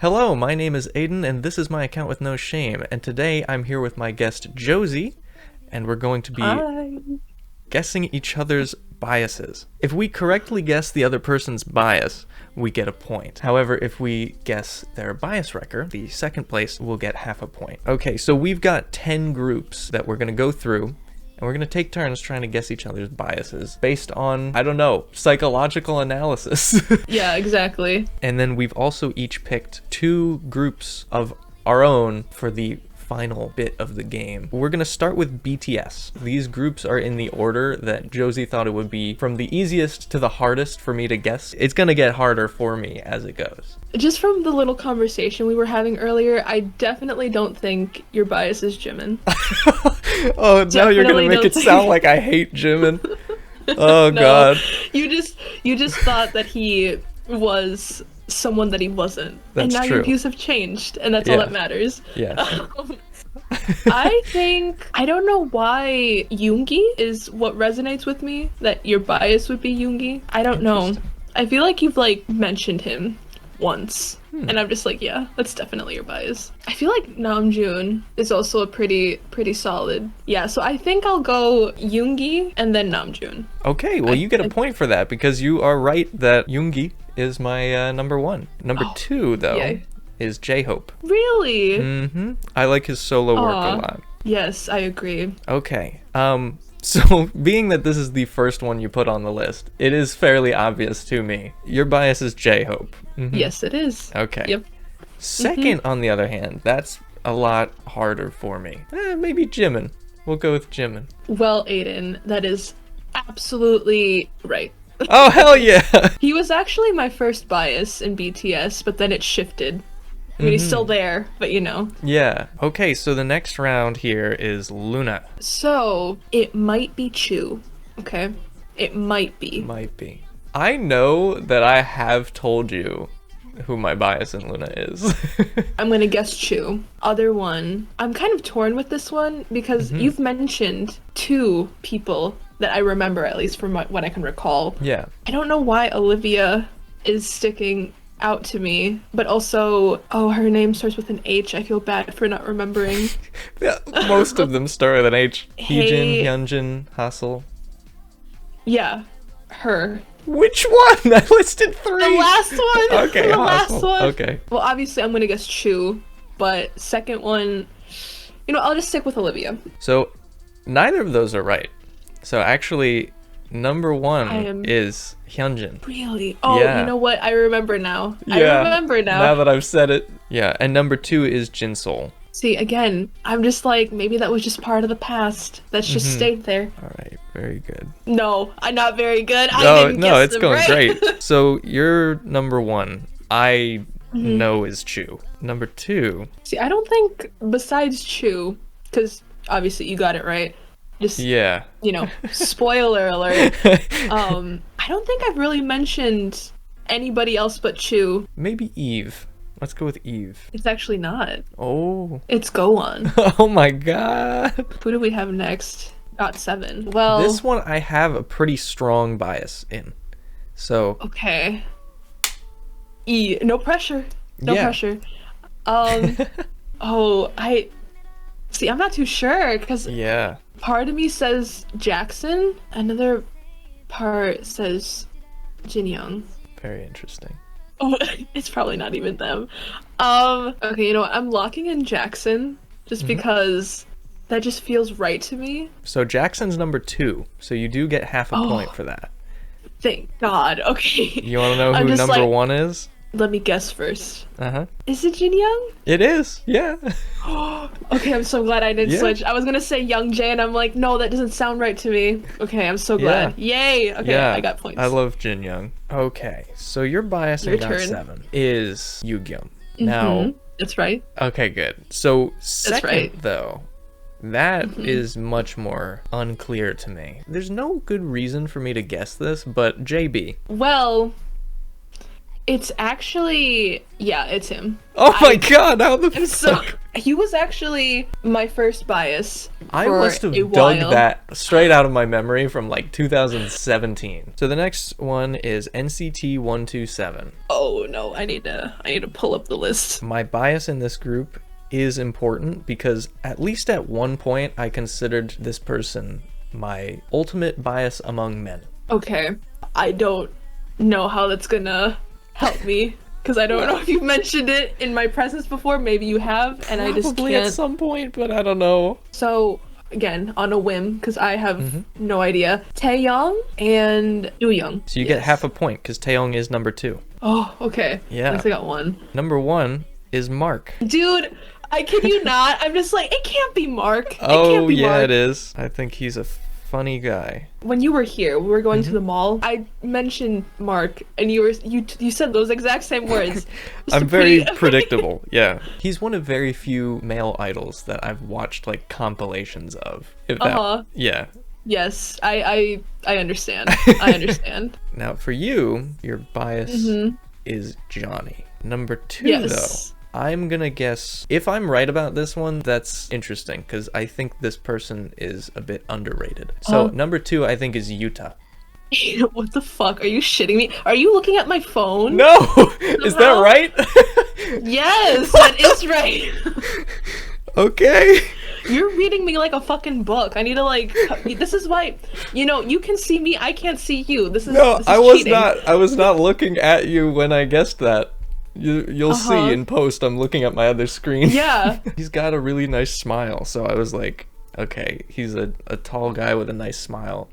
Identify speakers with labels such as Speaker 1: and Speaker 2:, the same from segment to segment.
Speaker 1: Hello, my name is Aiden, and this is my account with no shame, and today I'm here with my guest Josie, and we're going to be guessing each other's biases. If we correctly guess the other person's bias, we get a point. However, if we guess their bias wrecker, the second place will get half a point. Okay, so we've got 10 groups that we're going to go through, and we're going to take turns trying to guess each other's biases based on, I don't know, psychological analysis.
Speaker 2: Yeah, exactly.
Speaker 1: And then we've also each picked 2 groups of our own for the final bit of the game. We're going to start with BTS. These groups are in the order that Josie thought it would be, from the easiest to the hardest for me to guess. It's going to get harder for me as it goes.
Speaker 2: Just from the little conversation we were having earlier, I definitely don't think your bias is Jimin.
Speaker 1: Oh, now you're going to make it sound like I hate Jimin. Oh,
Speaker 2: No,
Speaker 1: God.
Speaker 2: You just thought that he was someone that he wasn't.
Speaker 1: That's
Speaker 2: and now
Speaker 1: true.
Speaker 2: your views have changed, and that's all that matters.
Speaker 1: Yeah.
Speaker 2: I don't know why Yoongi is what resonates with me, that your bias would be Yoongi. I don't know. I feel like you've mentioned him once. And I'm just like, yeah, that's definitely your bias. I feel like Namjoon is also a pretty solid. Yeah, so I think I'll go Yoongi and then Namjoon.
Speaker 1: Okay, well, you get a point for that because you are right that Yoongi is my number 1. Number 2, though,
Speaker 2: yay.
Speaker 1: is J-Hope.
Speaker 2: Really?
Speaker 1: Mm-hmm. I like his solo work a lot.
Speaker 2: Yes, I agree.
Speaker 1: Okay. So being that this is the first one you put on the list, it is fairly obvious to me. Your bias is J-Hope. Mm-hmm.
Speaker 2: Yes, it is.
Speaker 1: Okay.
Speaker 2: Yep.
Speaker 1: Second, on the other hand, that's a lot harder for me. Maybe Jimin. We'll go with Jimin.
Speaker 2: Well, Aiden, that is absolutely right.
Speaker 1: Oh, hell yeah!
Speaker 2: He was actually my first bias in BTS, but then it shifted. I mean, he's still there, but you know.
Speaker 1: Yeah. Okay, so the next round here is LOONA.
Speaker 2: So, it might be Chu, okay? It might be.
Speaker 1: Might be. I know that I have told you who my bias in LOONA is.
Speaker 2: I'm gonna guess Chu. Other one, I'm kind of torn with this one because you've mentioned 2 people that I remember, at least from what I can recall.
Speaker 1: Yeah.
Speaker 2: I don't know why Olivia is sticking out to me, but also, oh, her name starts with an H. I feel bad for not remembering.
Speaker 1: Yeah, most of them start with an H.
Speaker 2: Hey.
Speaker 1: Heejin, Hyunjin, Hassel.
Speaker 2: Yeah, her.
Speaker 1: Which one? I listed 3.
Speaker 2: The last one.
Speaker 1: Okay,
Speaker 2: the
Speaker 1: Hassel.
Speaker 2: last one.
Speaker 1: Okay.
Speaker 2: Well, obviously, I'm gonna guess Chu, but second one, I'll just stick with Olivia.
Speaker 1: So, neither of those are right. So actually, number 1 is Hyunjin.
Speaker 2: Really? Oh,
Speaker 1: Yeah.
Speaker 2: you know what? I remember now.
Speaker 1: Yeah,
Speaker 2: I remember now.
Speaker 1: Now that I've said it. Yeah, and number 2 is Jinsol.
Speaker 2: See, again, I'm just like, maybe that was just part of the past. That's just stayed there.
Speaker 1: All right, very good.
Speaker 2: No, I'm not very good. I
Speaker 1: No,
Speaker 2: didn't
Speaker 1: no,
Speaker 2: guess
Speaker 1: it's
Speaker 2: them
Speaker 1: going
Speaker 2: right.
Speaker 1: great. So your number 1, I know is Chu. Number 2,
Speaker 2: See, I don't think, besides Chu, because obviously you got it right, just,
Speaker 1: yeah.
Speaker 2: spoiler alert, I don't think I've really mentioned anybody else but Chu.
Speaker 1: Maybe Eve. Let's go with Eve.
Speaker 2: It's actually not.
Speaker 1: Oh.
Speaker 2: It's Go On.
Speaker 1: Oh my god.
Speaker 2: Who do we have next? Got 7. Well,
Speaker 1: This one I have a pretty strong bias in. So,
Speaker 2: okay. No pressure. No
Speaker 1: Yeah.
Speaker 2: pressure. See, I'm not too sure, because
Speaker 1: yeah.
Speaker 2: part of me says Jackson, another part says Jin Young.
Speaker 1: Very interesting.
Speaker 2: Oh, it's probably not even them. Okay, you know what? I'm locking in Jackson just because that just feels right to me.
Speaker 1: So Jackson's number 2. So you do get half a point for that.
Speaker 2: Thank God. Okay.
Speaker 1: You want to know
Speaker 2: I'm
Speaker 1: who
Speaker 2: just
Speaker 1: number 1 is?
Speaker 2: Let me guess first.
Speaker 1: Uh-huh.
Speaker 2: Is it Jin Young?
Speaker 1: It is. Yeah.
Speaker 2: Okay, I'm so glad I didn't
Speaker 1: Yeah.
Speaker 2: switch. I was gonna say Young Jae, and I'm like, no, that doesn't sound right to me. Okay, I'm so glad. Yay! Okay,
Speaker 1: Yeah.
Speaker 2: I got points.
Speaker 1: I love Jin Young. Okay. So your bias in
Speaker 2: Your
Speaker 1: Got
Speaker 2: turn.
Speaker 1: 7 is Yoongi. Now,
Speaker 2: That's right.
Speaker 1: okay, good. So second,
Speaker 2: right.
Speaker 1: though, that is much more unclear to me. There's no good reason for me to guess this, but JB.
Speaker 2: Well, it's actually, yeah, it's him.
Speaker 1: Oh my god, how the
Speaker 2: I'm so
Speaker 1: fuck?
Speaker 2: he was actually my first bias
Speaker 1: I
Speaker 2: for
Speaker 1: must have
Speaker 2: a
Speaker 1: dug
Speaker 2: while.
Speaker 1: that straight out of my memory from like 2017. So the next one is NCT 127.
Speaker 2: Oh no, I need to pull up the list.
Speaker 1: My bias in this group is important because at least at one point I considered this person my ultimate bias among men.
Speaker 2: Okay, I don't know how that's gonna help me because I don't know if you've mentioned it in my presence before. Maybe you have, and I just
Speaker 1: Probably
Speaker 2: can't.
Speaker 1: at some point, but I don't know.
Speaker 2: So again, on a whim, because I have no idea. Taeyong and Young.
Speaker 1: So you get half a point because Taeyong is number 2.
Speaker 2: Oh, okay.
Speaker 1: Yeah.
Speaker 2: At least I got one.
Speaker 1: Number 1 is Mark.
Speaker 2: Dude, I kid you not. I'm just like, it can't be Mark. It
Speaker 1: Oh,
Speaker 2: can't be
Speaker 1: yeah,
Speaker 2: Mark.
Speaker 1: it is. I think he's a funny guy.
Speaker 2: When you were here, we were going to the mall. I mentioned Mark, and you said those exact same words. Just
Speaker 1: I'm
Speaker 2: to
Speaker 1: very
Speaker 2: pre-
Speaker 1: predictable, yeah. He's one of very few male idols that I've watched like compilations of. If that, yeah.
Speaker 2: Yes, I understand. I understand.
Speaker 1: Now for you, your bias is Johnny. Number 2,
Speaker 2: Yes.
Speaker 1: though. I'm gonna guess, if I'm right about this one, that's interesting, because I think this person is a bit underrated. So number 2, I think, is Yuta.
Speaker 2: What the fuck? Are you shitting me? Are you looking at my phone?
Speaker 1: No! Is that right?
Speaker 2: Yes, that is right.
Speaker 1: Okay.
Speaker 2: You're reading me like a fucking book. I need to like. This is why, you can see me. I can't see you. This is
Speaker 1: No,
Speaker 2: this is
Speaker 1: I was
Speaker 2: cheating.
Speaker 1: not. I was not looking at you when I guessed that. You'll see in post. I'm looking at my other screen.
Speaker 2: Yeah.
Speaker 1: He's got a really nice smile, so I was like, okay, he's a tall guy with a nice smile.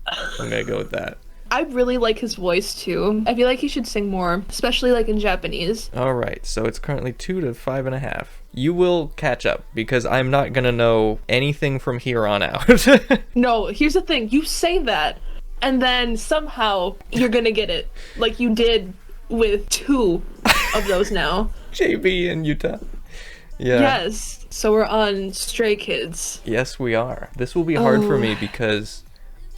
Speaker 1: I'm gonna go with that.
Speaker 2: I really like his voice too. I feel like he should sing more, especially like in Japanese.
Speaker 1: All right, so it's currently 2 to 5.5. You will catch up because I'm not gonna know anything from here on out.
Speaker 2: No, here's the thing. You say that, and then somehow you're gonna get it, like you did with 2 of those now.
Speaker 1: JB and Yuta. Yeah.
Speaker 2: Yes. So we're on Stray Kids.
Speaker 1: Yes, we are. This will be hard for me because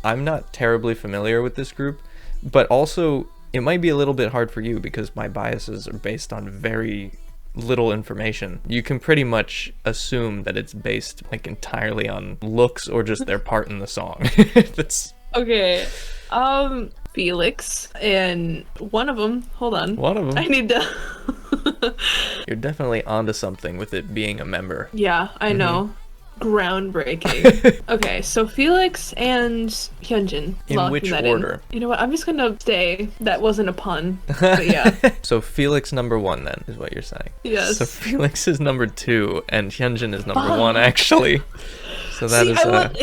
Speaker 1: I'm not terribly familiar with this group, but also it might be a little bit hard for you because my biases are based on very little information. You can pretty much assume that it's based like entirely on looks or just their part in the song. That's
Speaker 2: Okay. Felix and one of them. Hold on.
Speaker 1: one of them.
Speaker 2: I need to.
Speaker 1: You're definitely onto something with it being a member.
Speaker 2: Yeah, I know. Groundbreaking. Okay, so Felix and Hyunjin.
Speaker 1: In
Speaker 2: locking
Speaker 1: which
Speaker 2: that
Speaker 1: order?
Speaker 2: You know what? I'm just gonna say that wasn't a pun. But yeah.
Speaker 1: So Felix number 1 then is what you're saying.
Speaker 2: Yes.
Speaker 1: So Felix is number 2 and Hyunjin is number 1 actually. So that
Speaker 2: See,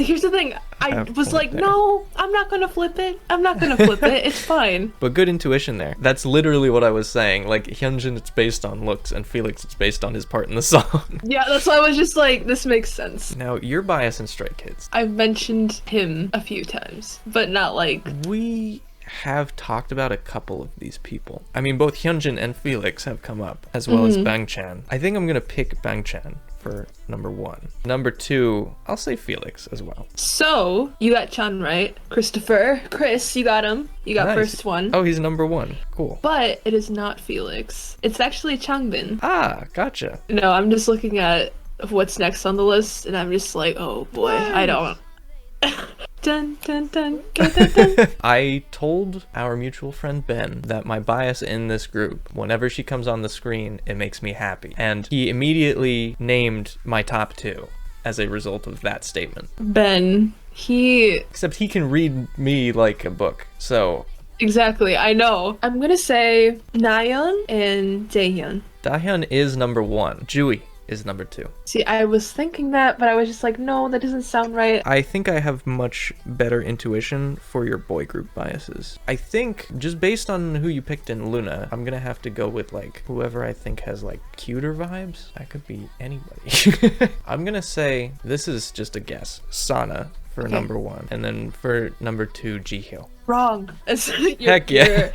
Speaker 1: is
Speaker 2: here's the thing. I
Speaker 1: half
Speaker 2: was
Speaker 1: point
Speaker 2: like,
Speaker 1: there.
Speaker 2: no, I'm not gonna flip it. I'm not gonna flip it. It's fine.
Speaker 1: But good intuition there. That's literally what I was saying. Like, Hyunjin, it's based on looks, and Felix, it's based on his part in the song.
Speaker 2: Yeah, that's why I was just like, this makes sense.
Speaker 1: Now, your bias in Stray Kids.
Speaker 2: I've mentioned him a few times, but not like.
Speaker 1: We have talked about a couple of these people. I mean, both Hyunjin and Felix have come up, as well as Bang Chan. I think I'm gonna pick Bang Chan for number 1. Number 2, I'll say Felix as well.
Speaker 2: So, you got Chan right. Chris, you got him. You got
Speaker 1: Nice.
Speaker 2: first one.
Speaker 1: Oh, he's number 1. Cool.
Speaker 2: But it is not Felix. It's actually Changbin.
Speaker 1: Ah, gotcha.
Speaker 2: No, I'm just looking at what's next on the list, and I'm just like, oh boy, I don't. Dun, dun, dun, dun, dun, dun.
Speaker 1: I told our mutual friend Ben that my bias in this group, whenever she comes on the screen, it makes me happy. And he immediately named my top 2 as a result of that statement.
Speaker 2: Ben,
Speaker 1: Except he can read me like a book, so...
Speaker 2: Exactly, I know. I'm gonna say Nayeon and Jaehyun.
Speaker 1: Dahyun is number 1. Jui is number 2.
Speaker 2: See, I was thinking that, but I was just like, no, that doesn't sound right.
Speaker 1: I think I have much better intuition for your boy group biases. I think, just based on who you picked in LOONA, I'm gonna have to go with, like, whoever I think has, like, cuter vibes. That could be anybody. I'm gonna say, this is just a guess, Sana for number 1, and then for number 2, Jihyo.
Speaker 2: Wrong.
Speaker 1: Heck yeah.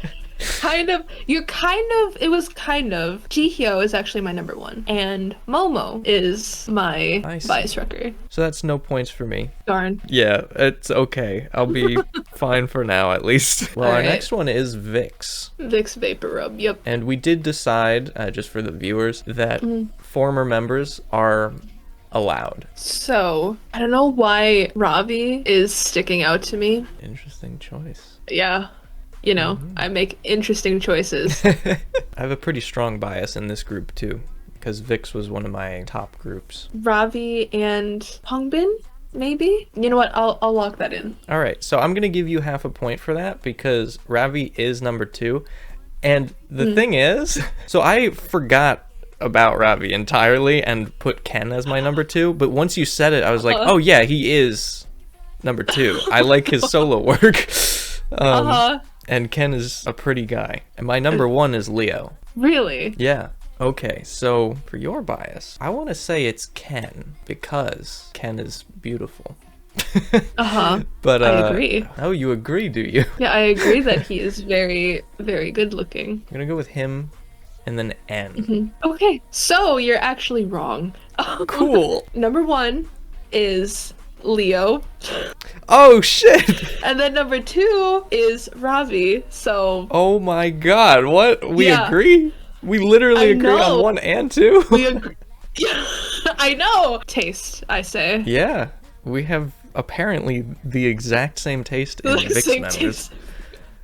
Speaker 2: Jihyo is actually my number 1, and Momo is my
Speaker 1: I see.
Speaker 2: bias record.
Speaker 1: So that's no points for me.
Speaker 2: Darn.
Speaker 1: Yeah, it's okay. I'll be fine for now, at least. Well, our
Speaker 2: Alright.
Speaker 1: next one is VIXX.
Speaker 2: VIXX Vapor Rub, yep.
Speaker 1: And we did decide, just for the viewers, that former members are allowed.
Speaker 2: So, I don't know why Ravi is sticking out to me.
Speaker 1: Interesting choice.
Speaker 2: Yeah. You know, I make interesting choices.
Speaker 1: I have a pretty strong bias in this group too, because VIXX was one of my top groups.
Speaker 2: Ravi and Hongbin, maybe? You know what? I'll lock that in.
Speaker 1: All right, so I'm gonna give you half a point for that because Ravi is number 2, and the thing is, so I forgot about Ravi entirely and put Ken as my number 2, but once you said it, I was like, oh yeah, he is number 2. I like his solo work. And Ken is a pretty guy. And my number 1 is Leo.
Speaker 2: Really?
Speaker 1: Yeah. Okay, so for your bias, I want to say it's Ken because Ken is beautiful. But
Speaker 2: I agree.
Speaker 1: Oh, you agree, do you?
Speaker 2: Yeah, I agree that he is very, very good looking.
Speaker 1: I'm gonna go with him and then N.
Speaker 2: Okay, so you're actually wrong.
Speaker 1: Cool.
Speaker 2: Number 1 is Leo.
Speaker 1: Oh shit!
Speaker 2: And then number 2 is Ravi. So
Speaker 1: Oh my god, what? We agree? We literally agree on 1 and 2?
Speaker 2: we agree. I know. Taste, I say.
Speaker 1: Yeah, we have apparently the exact same taste in VIXX members.
Speaker 2: Taste.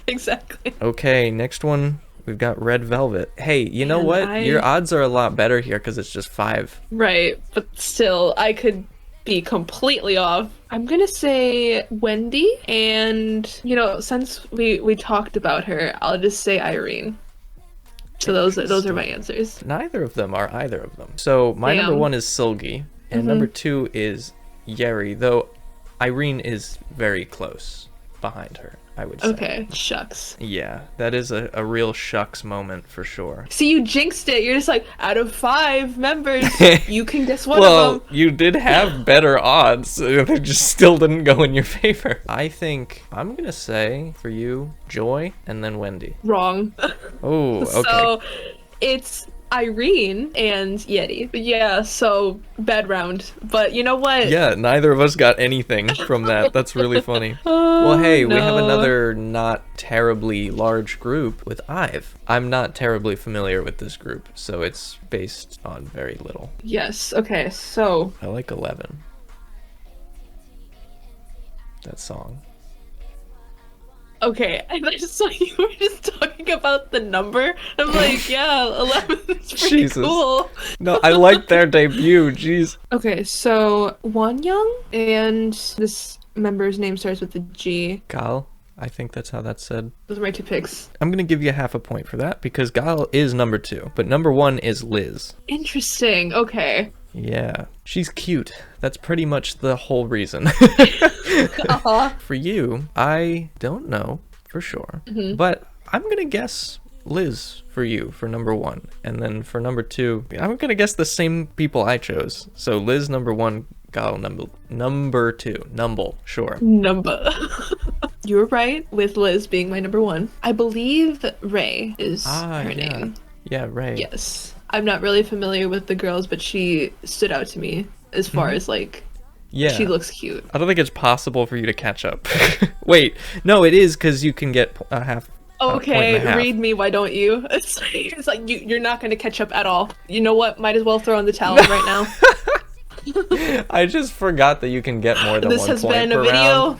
Speaker 2: Exactly.
Speaker 1: Okay, next one. We've got Red Velvet. Hey, you know what? Your odds are a lot better here because it's just 5.
Speaker 2: Right, but still, I could be completely off. I'm gonna say Wendy, and you know, since we talked about her, I'll just say Irene. So those are my answers.
Speaker 1: Neither of them are either of them. So my number 1 is Silgi, and number 2 is Yeri, though Irene is very close behind her, I would say.
Speaker 2: Okay, shucks.
Speaker 1: Yeah, that is a real shucks moment for sure.
Speaker 2: See, you jinxed it. You're just like, out of 5 members, you can guess one
Speaker 1: well,
Speaker 2: of them.
Speaker 1: You did have better odds. They just still didn't go in your favor. I think I'm gonna say for you, Joy, and then Wendy.
Speaker 2: Wrong.
Speaker 1: Oh, okay.
Speaker 2: So it's Irene and Yeti. Yeah, so bad round. But you know what?
Speaker 1: Yeah, neither of us got anything from that. That's really funny. Well, hey, we have another not terribly large group with IVE. I'm not terribly familiar with this group, so it's based on very little.
Speaker 2: Yes, okay, so...
Speaker 1: I like 11. That song.
Speaker 2: Okay, I just saw you were just talking about the number. I'm like, yeah, 11 is pretty cool.
Speaker 1: No, I like their debut, jeez.
Speaker 2: Okay, so Wonyoung, and this member's name starts with a G.
Speaker 1: Gal, I think that's how that's said.
Speaker 2: Those are my 2 picks.
Speaker 1: I'm gonna give you half a point for that because Gal is number 2, but number 1 is Liz.
Speaker 2: Interesting, okay.
Speaker 1: Yeah, she's cute. That's pretty much the whole reason. For you, I don't know for sure, but I'm gonna guess Liz for you for number 1, and then for number 2, I'm gonna guess the same people I chose. So Liz number 1, Gal number 2, Numble, sure.
Speaker 2: Number. You were right with Liz being my number 1. I believe Ray is her name.
Speaker 1: Yeah, Ray.
Speaker 2: Yes. I'm not really familiar with the girls, but she stood out to me as far as like, she looks cute.
Speaker 1: I don't think it's possible for you to catch up. Wait, no, it is because you can get a half.
Speaker 2: Okay, read me, why don't you? It's like you're not going to catch up at all. You know what? Might as well throw in the towel right now.
Speaker 1: I just forgot that you can get more than 1 point per round.
Speaker 2: This has been a video.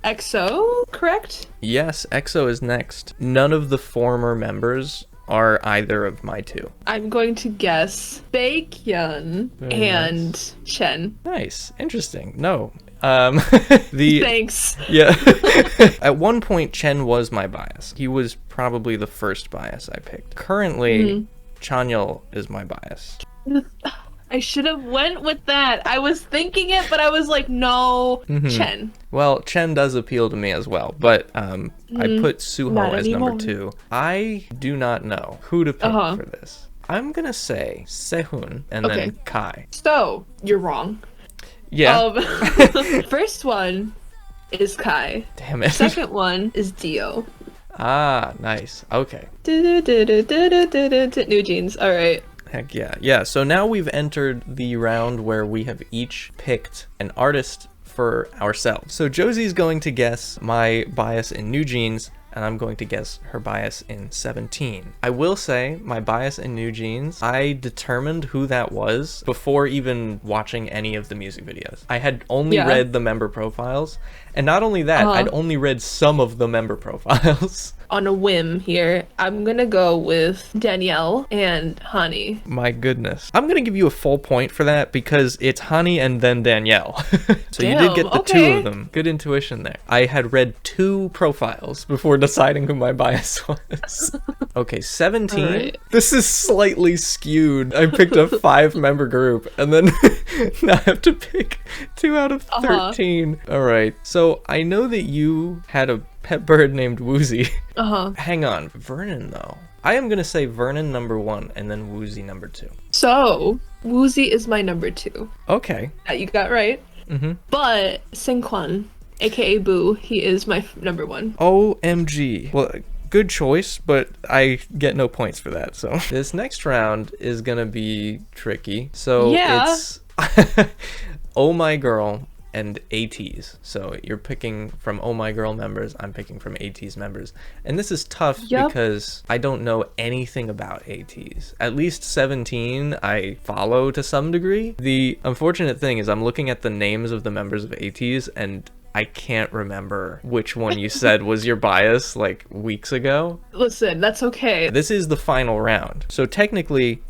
Speaker 2: EXO, correct?
Speaker 1: Yes, EXO is next. None of the former members are either of my 2. I'm
Speaker 2: going to guess Baekhyun and Chen.
Speaker 1: Nice. Interesting. No. Thanks. Yeah. At one point, Chen was my bias. He was probably the first bias I picked. Currently, Chanyeol is my bias.
Speaker 2: I should have went with that. I was thinking it, but I was like, no, Chen.
Speaker 1: Well, Chen does appeal to me as well, but I put Suho as number 2. I do not know who to pick for this. I'm gonna say Sehun and then Kai.
Speaker 2: So, you're wrong.
Speaker 1: Yeah.
Speaker 2: First one is Kai.
Speaker 1: Damn it.
Speaker 2: Second one is Dio.
Speaker 1: Ah, nice. Okay.
Speaker 2: NewJeans. All right.
Speaker 1: Heck yeah. Yeah, so now we've entered the round where we have each picked an artist for ourselves. So Josie's going to guess my bias in NewJeans, and I'm going to guess her bias in 17. I will say my bias in NewJeans, I determined who that was before even watching any of the music videos. I had only read the member profiles, and not only that, I'd only read some of the member profiles.
Speaker 2: On a whim here, I'm gonna go with Danielle and Hani.
Speaker 1: My goodness. I'm gonna give you a full point for that because it's Hani and then Danielle. So you did get the two of them. Good intuition there. I had read 2 profiles before deciding who my bias was. Okay, 17. Right. This is slightly skewed. I picked a 5-member group and then now I have to pick 2 out of 13. All right. So I know that you had a pet bird named Woozy. Hang on. Vernon, though. I am going to say Vernon number 1 and then Woozy number 2.
Speaker 2: So, Woozy is my number 2.
Speaker 1: Okay.
Speaker 2: That you got right. But Seungkwan, aka Boo, he is my number 1.
Speaker 1: OMG. Well, good choice, but I get no points for that. So this next round is going to be tricky. So it's Oh My Girl and ATEEZ. So you're picking from Oh My Girl members, I'm picking from ATEEZ members. And this is tough because I don't know anything about ATEEZ. At least 17 I follow to some degree. The unfortunate thing is I'm looking at the names of the members of ATEEZ and I can't remember which one you said was your bias like weeks ago.
Speaker 2: Listen, that's okay.
Speaker 1: This is the final round. So technically,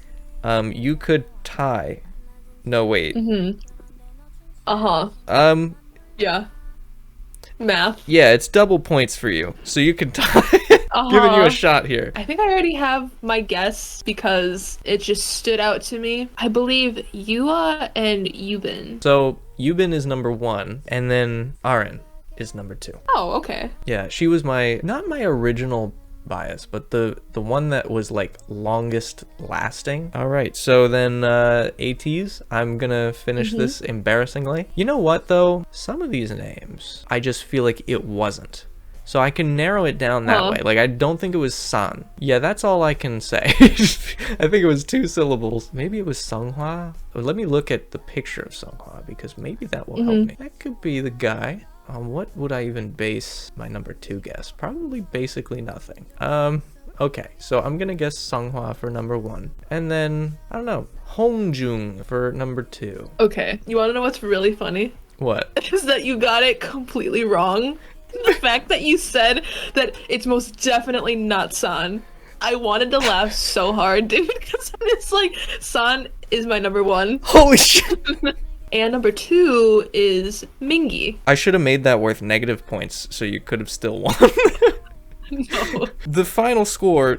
Speaker 1: you could tie. No, wait.
Speaker 2: Yeah. Math.
Speaker 1: Yeah, it's double points for you. So you can tie. Giving you a shot here.
Speaker 2: I think I already have my guess because it just stood out to me. I believe Yua and Yubin.
Speaker 1: So Yubin is number 1, and then Aren is number 2.
Speaker 2: Oh, okay.
Speaker 1: Yeah, she was not my original bias, but the one that was like longest lasting. All right, so then ATEEZ, I'm gonna finish this embarrassingly. You know what though? Some of these names, I just feel like it wasn't. So I can narrow it down that way. Like, I don't think it was San. Yeah, that's all I can say. I think it was 2 syllables. Maybe it was Seonghwa. Let me look at the picture of Seonghwa because maybe that will help me. That could be the guy. What would I even base my number 2 guess? Probably basically nothing. Okay, so I'm gonna guess Seonghwa for number 1. And then, I don't know, Hongjung for number 2.
Speaker 2: Okay, you wanna know what's really funny?
Speaker 1: What?
Speaker 2: Is that you got it completely wrong. The fact that you said that it's most definitely not San. I wanted to laugh so hard, dude, because it's like, San is my number 1.
Speaker 1: Holy shit!
Speaker 2: And number 2 is Mingi.
Speaker 1: I should have made that worth negative points, so you could have still won.
Speaker 2: No.
Speaker 1: The final score,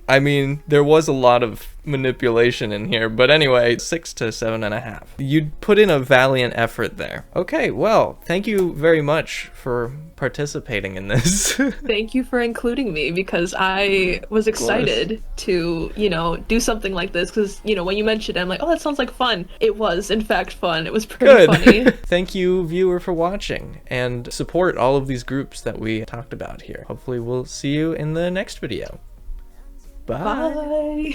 Speaker 1: I mean, there was a lot of manipulation in here, but anyway, 6 to 7.5. You put in a valiant effort there. Okay, well, thank you very much for participating in this.
Speaker 2: Thank you for including me because I was excited to, you know, do something like this because, you know, when you mentioned it, I'm like, oh, that sounds like fun. It was, in fact, fun. It was pretty funny.
Speaker 1: Thank you, viewer, for watching and support all of these groups that we talked about here. Hopefully we'll see you in the next video. Bye.
Speaker 2: Bye.